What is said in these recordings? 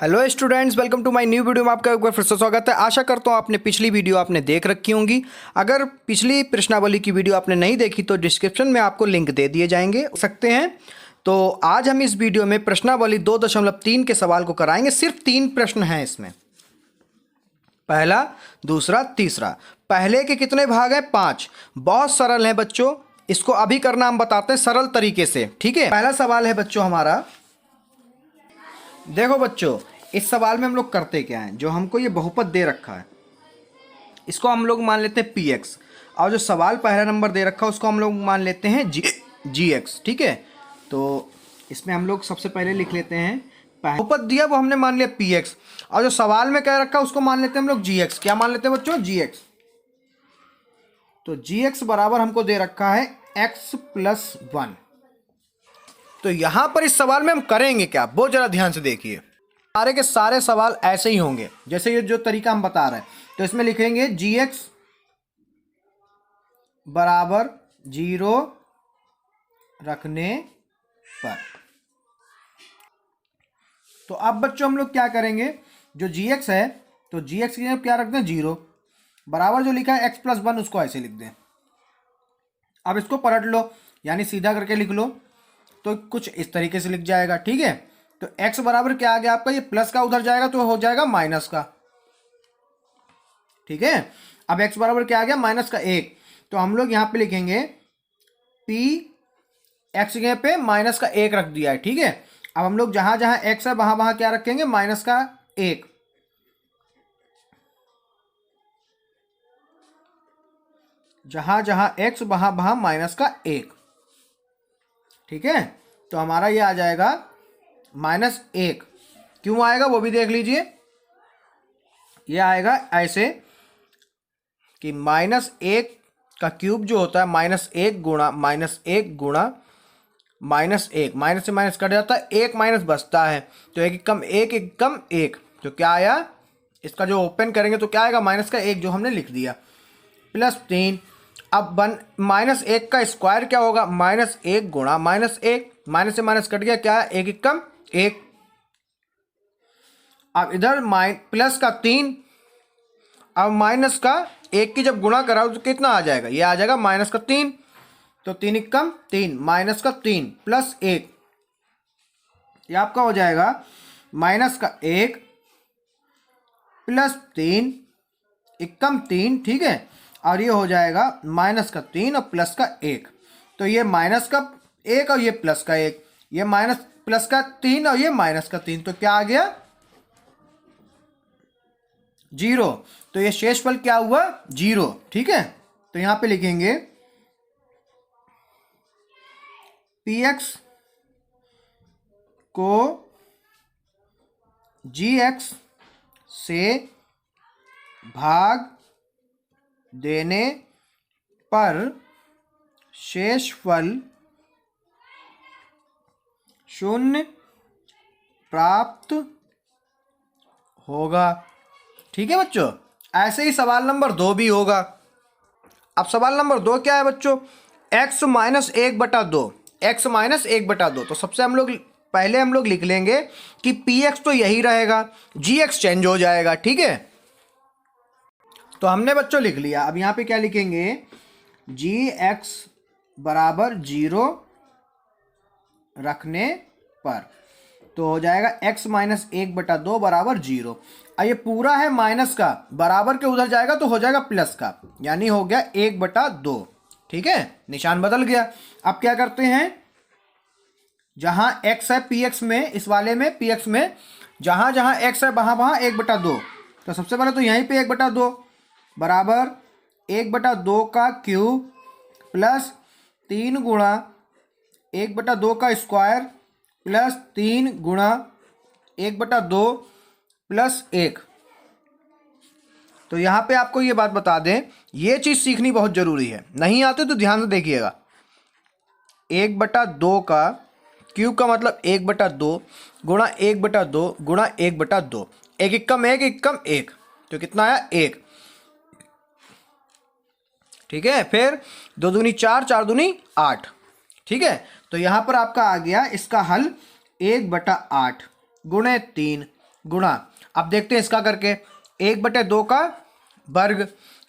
Hello students, welcome to my new video में आपका एक बार फिर से स्वागत है। आशा करता हूँ आपने पिछली वीडियो आपने देख रखी होंगी। अगर पिछली प्रश्नावली की वीडियो आपने नहीं देखी तो डिस्क्रिप्शन में आपको लिंक दे दिए जाएंगे सकते हैं। तो आज हम इस वीडियो में प्रश्नावली 2.3 के सवाल को कराएंगे। सिर्फ 3 प्रश्न हैं इसमें, पहला, दूसरा, तीसरा। पहले के कितने भाग हैं? 5। बहुत सरल है बच्चों, इसको अभी करना हम बताते हैं सरल तरीके से। ठीक है, पहला सवाल है बच्चों हमारा। देखो बच्चों, इस सवाल में हम लोग करते क्या हैं, जो हमको ये बहुपद दे रखा है इसको हम लोग मान लेते हैं px, और जो सवाल पहला नंबर दे रखा है उसको हम लोग मान लेते हैं gx। ठीक है, तो इसमें हम लोग सबसे पहले लिख लेते हैं बहुपद दिया वो हमने मान लिया px, और जो सवाल में कह रखा है उसको मान लेते हैं हम लोग gx। क्या मान लेते हैं बच्चों? gx। तो gx बराबर हमको दे रखा है x + 1। तो यहां पर इस सवाल में हम करेंगे क्या, वो जरा ध्यान से देखिए। सारे के सारे सवाल ऐसे ही होंगे जैसे ये जो तरीका हम बता रहे हैं। तो इसमें लिखेंगे gx बराबर 0 रखने पर। तो अब बच्चों हम लोग क्या करेंगे, जो gx है तो gx की जगह क्या रख दें? 0 बराबर जो लिखा है x + 1 उसको ऐसे लिख दें। अब इसको पलट लो, यानी सीधा करके लिख लो, तो कुछ इस तरीके से लिख जाएगा। ठीक है, तो x बराबर क्या आ गया आपका? ये प्लस का उधर जाएगा तो हो जाएगा माइनस का। ठीक है, अब x बराबर क्या आ गया? -1। तो हम लोग यहां पे लिखेंगे p, x जगह पे -1 रख दिया है। ठीक है, अब हम लोग जहां जहां x है वहां वहां क्या रखेंगे? -1। जहां जहां x वहां वहां -1। ठीक है, तो हमारा ये आ जाएगा -1। क्यों आएगा वो भी देख लीजिए। ये आएगा ऐसे कि -1 का क्यूब जो होता है -1 गुणा -1 गुणा -1, माइनस से माइनस कट जाता है, 1 माइनस बचता है, तो 1 कम 1 1 कम 1, तो क्या आया? इसका जो ओपन करेंगे तो क्या आएगा? -1 जो हमने लिख दिया, +3। अब -1 का स्क्वायर क्या होगा? -1 गुणा -1, माइनस से माइनस कट गया, क्या है? 1 1 कम 1। अब इधर प्लस का 3, अब माइनस का 1 की जब गुणा कराओ तो कितना आ जाएगा? ये आ जाएगा -3। तो 3 1 कम 3, -3 + 1, ये आपका हो जाएगा -1 + 3 1 कम 3। ठीक है, और ये हो जाएगा -3 और +1। तो ये -1 और ये +1, ये +3 और ये -3, तो क्या आ गया? 0। तो ये शेषफल क्या हुआ? 0। ठीक है, तो यहां पे लिखेंगे px को gx से भाग देने पर शेषफल 0 प्राप्त होगा। ठीक है बच्चों, ऐसे ही सवाल नंबर 2 भी होगा। अब सवाल नंबर 2 क्या है बच्चों? x - 1/2, x - 1/2। तो सबसे पहले हम लोग लिख लेंगे कि px तो यही रहेगा, gx चेंज हो जाएगा। ठीक है, तो हमने बच्चों लिख लिया। अब यहां पे क्या लिखेंगे? gx बराबर 0 रखने पर, तो हो जाएगा x - 1/2 बराबर 0। अब ये पूरा है माइनस का, बराबर के उधर जाएगा तो हो जाएगा प्लस का, यानी हो गया 1/2। ठीक है, निशान बदल गया। अब क्या करते हैं, जहां x है px में, इस वाले में px में जहां जहां x है वहां वहां 1/2। तो सबसे पहले तो यहीं पे 1/2 बराबर 1/2 का क्यूब प्लस 3 गुणा 1/2 का स्क्वायर प्लस 3 गुणा 1/2 + 1। तो यहां पे आपको ये बात बता दें, ये चीज सीखनी बहुत जरूरी है, नहीं आते तो ध्यान से देखिएगा। 1/2 का क्यूब का मतलब 1/2 गुणा 1/2 गुणा 1/2, 1 1 कम 1 1 कम 1, तो कितना आया? 1। ठीक है, फिर 2 दूनी 4, 4 दूनी 8। ठीक है, तो यहां पर आपका आ गया इसका हल 1/8 गुणे 3 गुणा, अब देखते हैं इसका करके, 1/2 का वर्ग,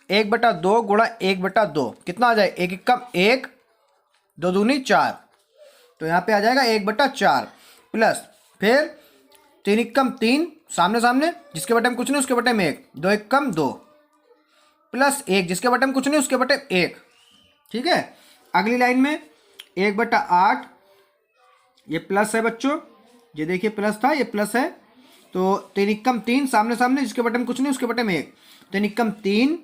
1/2 गुणा 1/2 कितना आ जाए, 1 एकम 1, 2 दूनी 4, तो यहाँ पे आ जाएगा 1/4 प्लस फिर 3 एकम 3 सामने सामने, जिसके बटे में कुछ नहीं उसके बटे में 1, 2 एकम 2 प्लस 1 जिसके बटे में कुछ नहीं उसके बटे 1। ठीक है, अगली लाइन में 1/8, ये प्लस है बच्चों, ये देखिए प्लस था, ये प्लस है, तो 3 एकम 3 सामने सामने, जिसके बटे में कुछ नहीं उसके बटे में 1, 3 एकम 3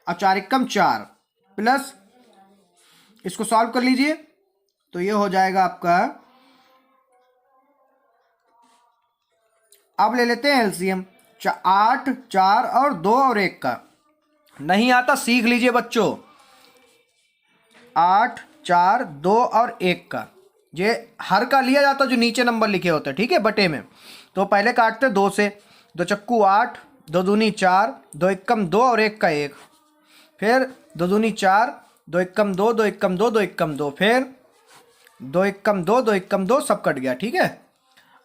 और 4 एकम 4 प्लस, इसको सॉल्व कर लीजिए तो ये हो जाएगा आपका, अब ले लेते हैं एलसीएम, 8, 4 और 2 और 1 का, नहीं आता सीख लीजिए बच्चों, 8, 4, 2 और 1 का, ये हर का लिया जाता जो नीचे नंबर लिखे होते हैं, ठीक है, बटे में। तो पहले काटते 2 से, 2 चक्कू 8, 2 दूनी 4, 2 एकम 2 और 1 का 1, फिर 2 दूनी 4, 2 एकम 2, 2 एकम 2, 2 एकम 2, फिर 2 एकम 2, 2 एकम 2, सब कट गया। ठीक है,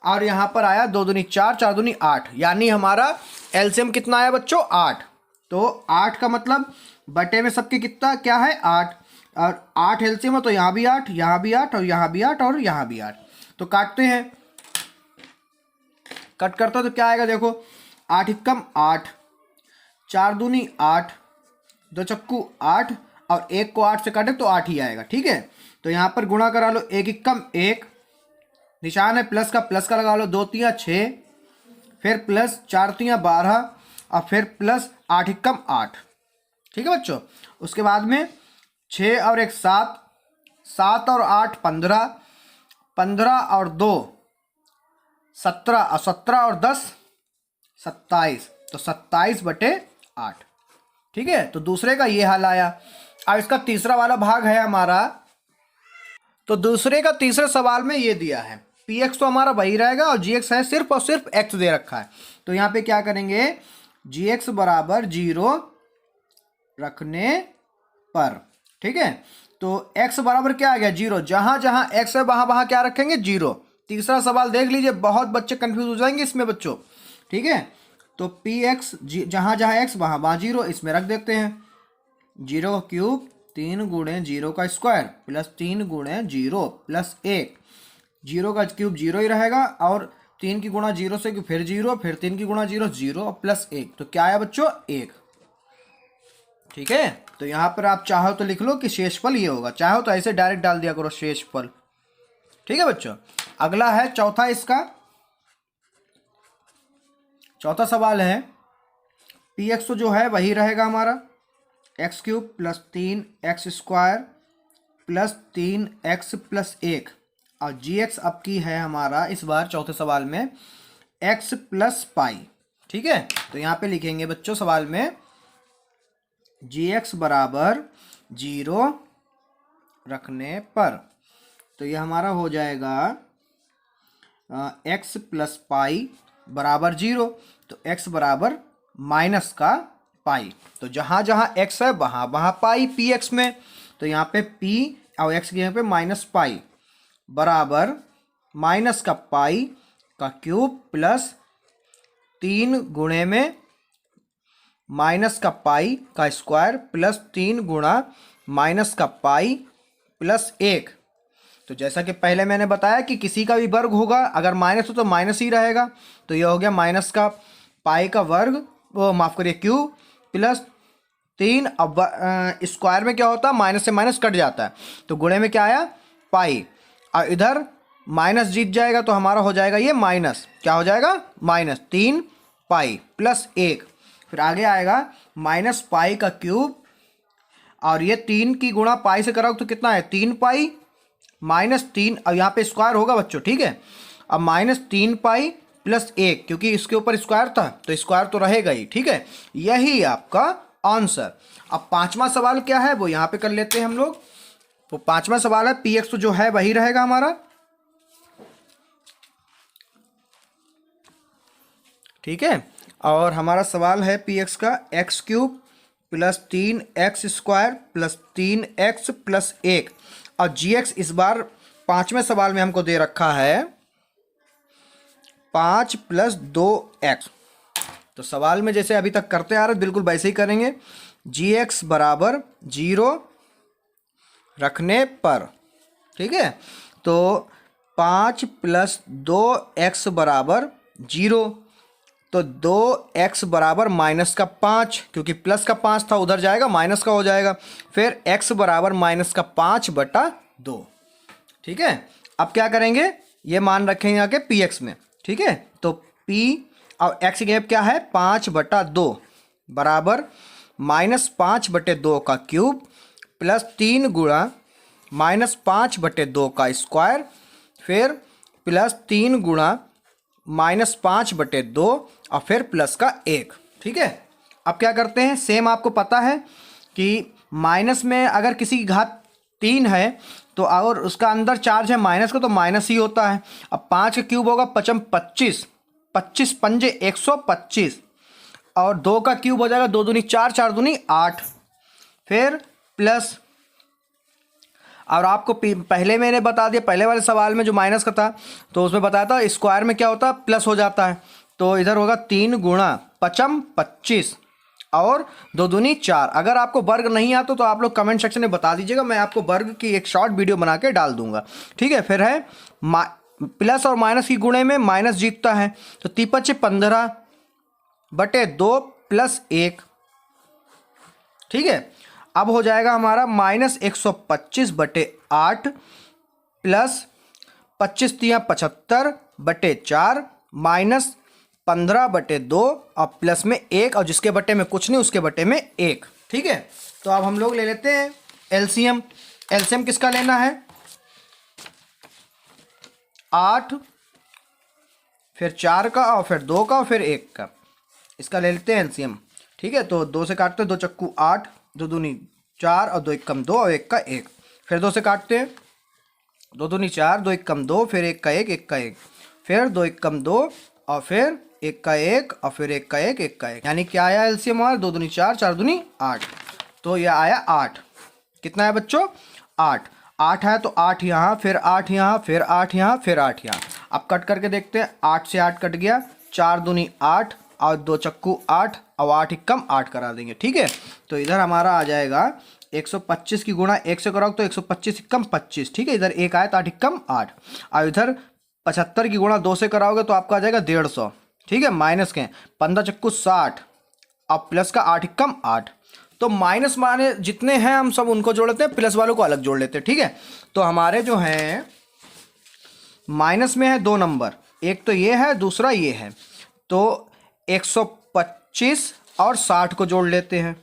और यहाँ पर आया 2 दूनी 4, 4 दूनी 8, यानी हमारा एलसीएम कितना आया बच्चों, 8। तो 8 का मतलब बटे में सबके कितना क्या है, 8, और 8 एलसीएम है तो यहाँ भी 8, यहाँ भी 8 और यहाँ भी 8 और यहाँ भी 8। तो काटते हैं, कट करता तो क्या आएगा देखो, 8 एकम 8, 4 दूनी 8, 2 चक्कू 8 और 1 को 8 से काटे तो 8 ही आएगा। ठीक है, तो यहाँ पर गुणा करा लो, 1 एकम 1, निशान है प्लस का लगा लो, 2 तिया 6, फिर प्लस 4 तिया 12 और फिर प्लस 8 एकम 8। ठीक है बच्चों, उसके बाद में 6 और 1 7, 7 और 8 15, 15 और 2 17 और 17 और 10 27, तो 27/8। ठीक है, तो दूसरे का ये हाल आया। अब इसका तीसरा वाला भाग है हमारा, तो दूसरे का तीसरे सवाल में ये दिया है, px तो हमारा वही रहेगा और gx है सिर्फ और सिर्फ x दे रखा है, तो यहाँ पे क्या करेंगे, gx बराबर 0 रखने पर। ठीक है, तो x बराबर क्या आ गया, 0, जहां जहां x है वहां वहां क्या रखेंगे, 0। तीसरा सवाल देख लीजिए, बहुत बच्चे कंफ्यूज हो जाएंगे इसमें बच्चों। ठीक है, तो px जहां जहां x वहां वहां 0, इसमें रख देते हैं, 0 का क्यूब 3 गुणे 0 का स्क्वायर प्लस 3 गुणे 0 प्लस 1, 0 का क्यूब 0 ही रहेगा, और 3 की गुणा 0 से फिर 0, फिर 3 की गुणा 0, 0 और प्लस 1, तो क्या आया बच्चों, 1। ठीक है, तो यहाँ पर आप चाहो तो लिख लो कि शेषफल ये होगा, चाहो तो ऐसे डायरेक्ट डाल दिया करो शेषफल। ठीक है बच्चों, अगला है चौथा, इसका चौथा सवाल है, px तो जो है वही रहेगा हमारा, x cube plus 3x square plus 3x plus 1, और gx अब की है हमारा इस बार चौथे सवाल में x प्लस पाई। ठीक है, तो यहाँ पे लिखेंगे बच्चों सवाल में gx बराबर 0 रखने पर, तो ये हमारा हो जाएगा x प्लस पाई बराबर 0, तो x बराबर माइनस का पाई, तो जहां जहां x है वहां वहां पाई px में, तो यहाँ पे p और x के यहाँ पे माइनस पाई बराबर माइनस का पाई का क्यूब प्लस 3 गुणे में माइनस का पाई का स्क्वायर प्लस 3 गुणा माइनस का पाई प्लस 1। तो जैसा कि पहले मैंने बताया कि किसी का भी वर्ग होगा, अगर माइनस हो तो माइनस ही रहेगा, तो यह हो गया माइनस का पाई का वर्ग, वो माफ करिए क्यूब प्लस 3, अब स्क्वायर में क्या होता है, माइनस से माइनस कट जाता है, तो गुणे में क्या आया, पाई, और इधर माइनस जीत जाएगा तो हमारा हो जाएगा ये माइनस, क्या हो जाएगा, माइनस 3 पाई प्लस 1, फिर आगे आएगा माइनस पाई का क्यूब, और ये 3 की गुणा पाई से कराओ तो कितना है, 3 पाई माइनस 3, अब यहाँ पे स्क्वायर होगा बच्चों। ठीक है, अब माइनस 3 पाई प्लस 1, क्योंकि इसके ऊपर स्क्वायर था तो स्क्वायर तो रहेगा ही। ठीक है, यही आपका आंसर। अब पांचवा सवाल क्या है वो यहाँ पे कर लेते हैं हम लोग। तो पांचवा सवाल है, px तो जो है वही रहेगा हमारा। ठीक है, और हमारा सवाल है px का x cube plus 3x square plus 3x plus 1, और gx इस बार पांचवें सवाल में हमको दे रखा है 5 प्लस 2x। तो सवाल में जैसे अभी तक करते आ रहे बिल्कुल वैसे ही करेंगे। gx बराबर 0 रखने पर, ठीक है, तो 5 प्लस 2x बराबर 0। तो 2x बराबर माइनस का 5, क्योंकि प्लस का 5 था उधर जाएगा माइनस का हो जाएगा। फिर x बराबर माइनस का 5/2। ठीक है, अब क्या करेंगे, ये मान रखेंगे आगे px में। ठीक है, तो p और x गैप क्या है 5/2 बराबर -5/2 का क्यूब प्लस 3 गुणा -5/2 का स्क्वायर, फिर प्लस 3 गुणा -5/2 और फिर प्लस का 1। ठीक है, अब क्या करते हैं, सेम आपको पता है कि माइनस में अगर किसी की घात 3 है तो और उसका अंदर चार्ज है माइनस का तो माइनस ही होता है। अब 5 का क्यूब होगा 5 25, 25 पंजे 125 और 2 का क्यूब हो जाएगा 2 दूनी 4, 4 दूनी 8, फिर प्लस, और आपको पहले मैंने बता दिया पहले वाले सवाल में जो माइनस का था तो उसमें बताया था स्क्वायर में क्या होता है प्लस हो जाता है। तो इधर होगा 3 गुणा 5 25 और 2 दूनी 4। अगर आपको वर्ग नहीं आता तो आप लोग कमेंट सेक्शन में बता दीजिएगा, मैं आपको वर्ग की एक शॉर्ट वीडियो बना के डाल दूंगा। ठीक है, फिर है प्लस और माइनस की गुणे में माइनस जीतता है, तो 3 15/2 प्लस 1। ठीक है, अब हो जाएगा हमारा -125/8 प्लस 25 × 75/4 -15/2 और प्लस में 1 और जिसके बटे में कुछ नहीं उसके बटे में 1। ठीक है, तो अब हम लोग ले लेते हैं एलसीएम। एलसीएम किसका लेना है 8, फिर 4 का और फिर 2 का और फिर 1 का, इसका ले लेते हैं एलसीएम। ठीक है, तो 2 से काटते हैं 2 चक्कू 8, 2 दूनी 4 और 2 एकम 2 और 1 का 1, फिर 2 से काटते हैं 2 दूनी 4, 2 एकम 2, फिर 1 का 1, 1 का 1, फिर 2 एकम 2 और फिर 1 का 1 और फिर 1 का 1, 1 का 1, यानी क्या आया एलसीएम हमारा 2 दूनी 4, 4 दूनी 8। तो यह आया 8। कितना है बच्चों 8। 8 है तो 8 यहाँ, फिर 8 यहाँ, फिर 8 यहाँ, फिर 8 यहाँ। अब कट करके देखते हैं, 8 से 8 कट गया, 4 दूनी 8 और 2 चक्कू 8 और 8 एकम 8 करा देंगे। ठीक है, तो इधर हमारा आ जाएगा 125 की गुणा 1 से कराओ तो 125 एकम 25। ठीक है, इधर 1 आया तो 8 एकम 8 और इधर 75 की गुणा 2 से कराओगे तो आपका आ जाएगा 150। ठीक है, माइनस के 15 चक्कू 60 और प्लस का 8 एकम 8। तो माइनस माने जितने हैं हम सब उनको जोड़ लेते हैं, प्लस वालों को अलग जोड़ लेते हैं। ठीक है, तो हमारे जो हैं माइनस में है 2 नंबर, एक तो ये है दूसरा ये है, तो 125 और 60 को जोड़ लेते हैं।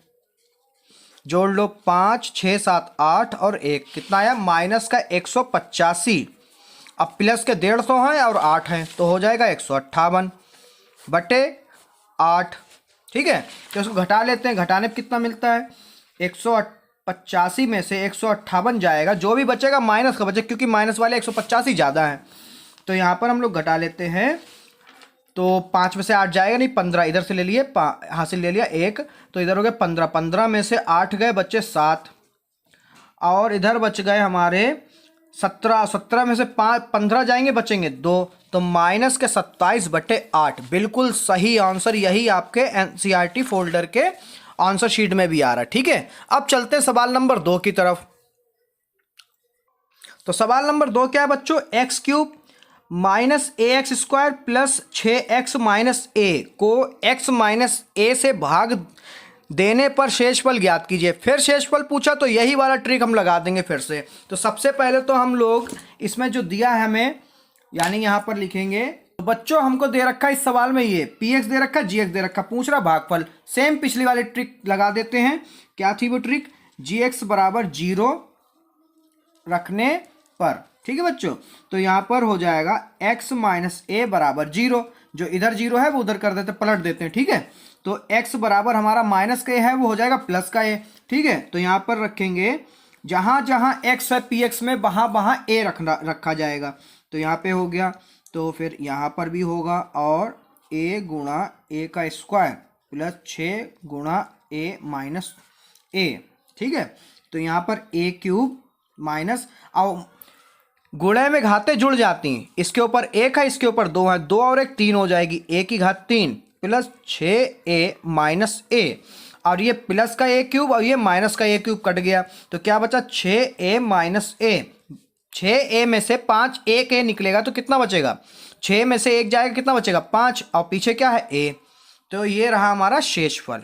जोड़ लो 5 6 7 8 और 1, कितना आया माइनस का 185। अब प्लस के 150 हैं और 8 हैं तो हो जाएगा 158/8। ठीक है, तो इसको घटा लेते हैं, घटाने पर कितना मिलता है 185 में से 158 जाएगा, जो भी बचेगा माइनस का बचे क्योंकि माइनस वाले 185 ज़्यादा है। तो यहाँ पर हम लोग घटा लेते हैं, तो 5 में से 8 जाएगा नहीं, 15 इधर से ले लिए, हासिल ले लिया 1, तो इधर हो गया 15। 15 में से 8 गए बच्चे 7 और इधर बच गए हमारे 17। 17 में से 15 जाएंगे बचेंगे 2, तो माइनस के 27/8। बिल्कुल सही आंसर, यही आपके एनसीईआरटी फोल्डर के आंसर शीट में भी आ रहा है। ठीक है, अब चलते हैं सवाल नंबर 2 की तरफ। तो सवाल नंबर 2 क्या है बच्चों, x³ -ax² plus 6x -a को x -a से भाग देने पर शेषफल ज्ञात कीजिए। फिर शेषफल पूछा तो यही वाला ट्रिक हम लगा देंगे फिर से। तो सबसे पहले तो हम लोग इसमें जो दिया है हमें, यानी यहाँ पर लिखेंगे, तो बच्चों हमको दे रखा है इस सवाल में ये px दे रखा, gx दे रखा, पूछ रहा भागफल। सेम पिछली वाली ट्रिक लगा देते हैं। क्या थी वो ट्रिक, gx बराबर 0 रखने पर। ठीक है बच्चों, तो यहाँ पर हो जाएगा x -a बराबर 0, जो इधर 0 है वो उधर कर देते, पलट देते हैं। ठीक है, तो x बराबर हमारा माइनस का है वो हो जाएगा प्लस का a। ठीक है, तो यहाँ पर रखेंगे जहाँ जहाँ x है px में वहाँ वहाँ a रखा जाएगा। तो यहाँ पे हो गया, तो फिर यहाँ पर भी होगा और a गुणा a का स्क्वायर प्लस 6 गुणा a माइनस a। ठीक है, तो यहाँ पर a³ माइनस, और गुणे में घातें जुड़ जाती हैं। इसके ऊपर 1 है, इसके ऊपर 2 है, 2 और 1 3 हो जाएगी, a की घात 3 प्लस 6a माइनस a, और ये प्लस का a क्यूब और ये माइनस का a क्यूब कट गया, तो क्या बचा 6a माइनस a। 6a में से 5 एक a निकलेगा तो कितना बचेगा, 6 में से 1 जाएगा कितना बचेगा 5, और पीछे क्या है a, तो ये रहा हमारा शेषफल।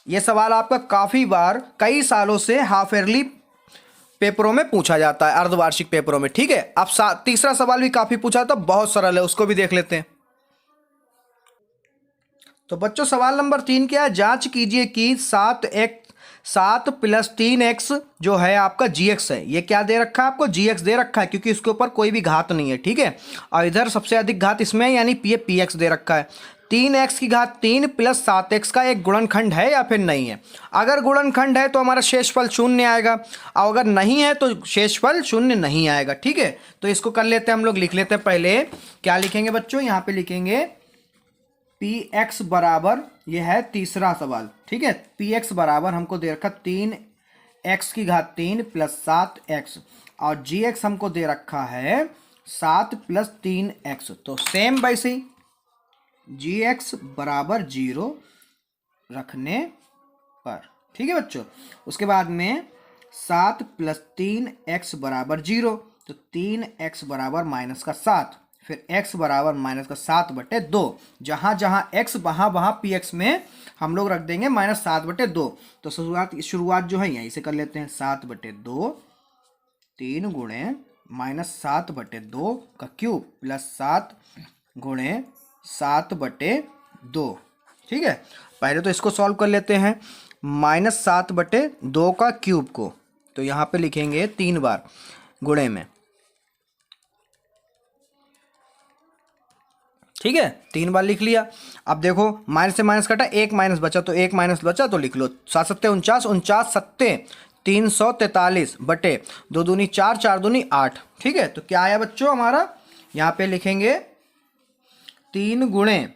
ये सवाल आपका काफ़ी बार कई सालों से हाफ ईयरली पेपरों में पूछा जाता है, अर्धवार्षिक पेपरों में। ठीक है, अब तीसरा सवाल भी काफ़ी पूछा था, बहुत सरल है, उसको भी देख लेते हैं। तो बच्चों सवाल नंबर 3 क्या है, जांच कीजिए कि 7 प्लस 3x जो है आपका gx है। ये क्या दे रखा है आपको, gx दे रखा है, क्योंकि इसके ऊपर कोई भी घात नहीं है। ठीक है, और इधर सबसे अधिक घात इसमें है, यानी px दे रखा है। 3x की घात 3 प्लस 7x का एक गुणनखंड है या फिर नहीं है। अगर गुणनखंड है तो हमारा शेषफल 0 आएगा, और अगर नहीं है तो शेषफल 0 नहीं आएगा। ठीक है, तो इसको कर लेते हैं हम लोग, लिख लेते हैं। पहले क्या लिखेंगे बच्चों, यहाँ पे लिखेंगे px बराबर, ये है तीसरा सवाल। ठीक है, px बराबर हमको दे रखा 3x की घात 3 प्लस 7x, और gx हमको दे रखा है 7 प्लस 3x। तो सेम वैसे ही gx बराबर 0 रखने पर। ठीक है बच्चों, उसके बाद में 7 प्लस 3x बराबर 0, तो 3x बराबर माइनस का 7, फिर x बराबर माइनस का 7/2। जहाँ जहाँ x वहाँ px में हम लोग रख देंगे माइनस 7/2। तो शुरुआत जो है यहीं से कर लेते हैं, 7/2 3 गुणे माइनस 7/2 का क्यूब प्लस 7 गुणे 7/2। ठीक है, पहले तो इसको सॉल्व कर लेते हैं, माइनस 7/2 का क्यूब को तो यहाँ पे लिखेंगे 3 बार गुणे में। ठीक है, 3 बार लिख लिया। अब देखो माइनस से माइनस कटा, 1 माइनस बचा, तो 1 माइनस बचा तो लिख लो 7 सत्ते 49, 49 सत्ते 343 बटे 2 दूनी 4, 4 दूनी 8। ठीक है, तो क्या आया बच्चों हमारा, यहाँ पे लिखेंगे 3 गुणे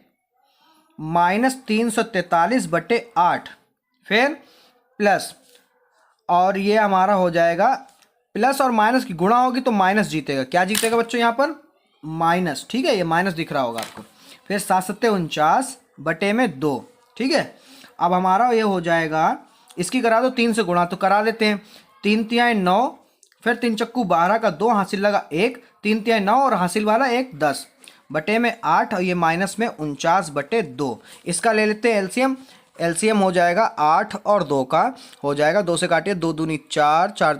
माइनस 343/8, फिर प्लस, और ये हमारा हो जाएगा प्लस और माइनस की गुणा होगी तो माइनस जीतेगा। क्या जीतेगा बच्चों यहाँ पर, माइनस। ठीक है, ये माइनस दिख रहा होगा आपको, फिर 7 सत्ते 49 बटे में 2। ठीक है, अब हमारा ये हो जाएगा, इसकी करा दो 3 से गुणा, तो करा देते हैं, 3 तिहाई 9, फिर 3 चक्कू 12 का 2 हासिल लगा 1, 3 तिहाई 9 और हासिल वाला 1 10 बटे में 8, और ये माइनस में 49/2। इसका ले लेते हैं एलसीएम, एलसीएम हो जाएगा 8 और 2 का, हो जाएगा 2 से काटिए 2 दूनी 4, 4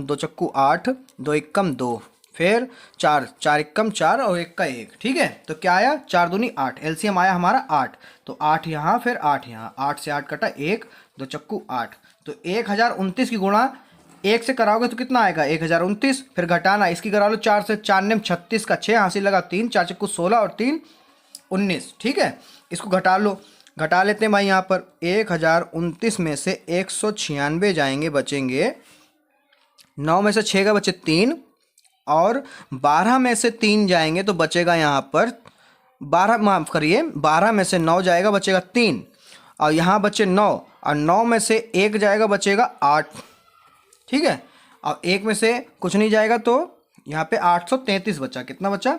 2 चक्कू 8, 2 एकम 2, फिर 4 4 एकम 4 और 1 का 1। ठीक है, तो क्या आया 4 दूनी 8, एलसीएम आया हमारा 8, तो 8 यहाँ फिर 8 यहाँ, 8 से 8 कटा 1, 2 चक्कू 8, तो 1029 की गुणा 1 से कराओगे तो कितना आएगा 1029, फिर घटाना, इसकी करा लो 4 से, 4 नेम 36 का 6 हासिल लगा 3, 4 चक्कू 16 और 3 19। ठीक है, इसको घटा लो, घटा लेते हैं भाई। यहाँ पर 1029 में से 196 जाएंगे, बचेंगे 9 में से 6 का बचे 3, और 12 में से 3 जाएंगे तो बचेगा यहाँ पर 12, माफ़ करिए 12 में से 9 जाएगा बचेगा 3, और यहाँ बचे 9, और 9 में से 1 जाएगा बचेगा 8। ठीक है, और 1 में से कुछ नहीं जाएगा तो यहाँ पे 833 बचा, कितना बचा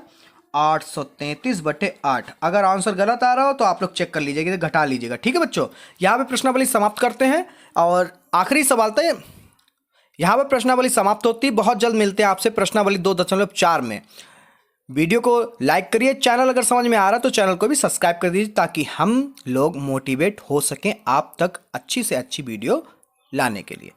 833/8। अगर आंसर गलत आ रहा हो तो आप लोग चेक कर लीजिएगा, घटा लीजिएगा। ठीक है बच्चों, यहाँ पे प्रश्नावली समाप्त करते हैं, और आखिरी सवाल था यहाँ पर प्रश्नावली समाप्त होती है। बहुत जल्द मिलते हैं आपसे प्रश्नावली 2.4 में। वीडियो को लाइक करिए, चैनल अगर समझ में आ रहा तो चैनल को भी सब्सक्राइब कर दीजिए, ताकि हम लोग मोटिवेट हो सकें आप तक अच्छी से अच्छी वीडियो लाने के लिए।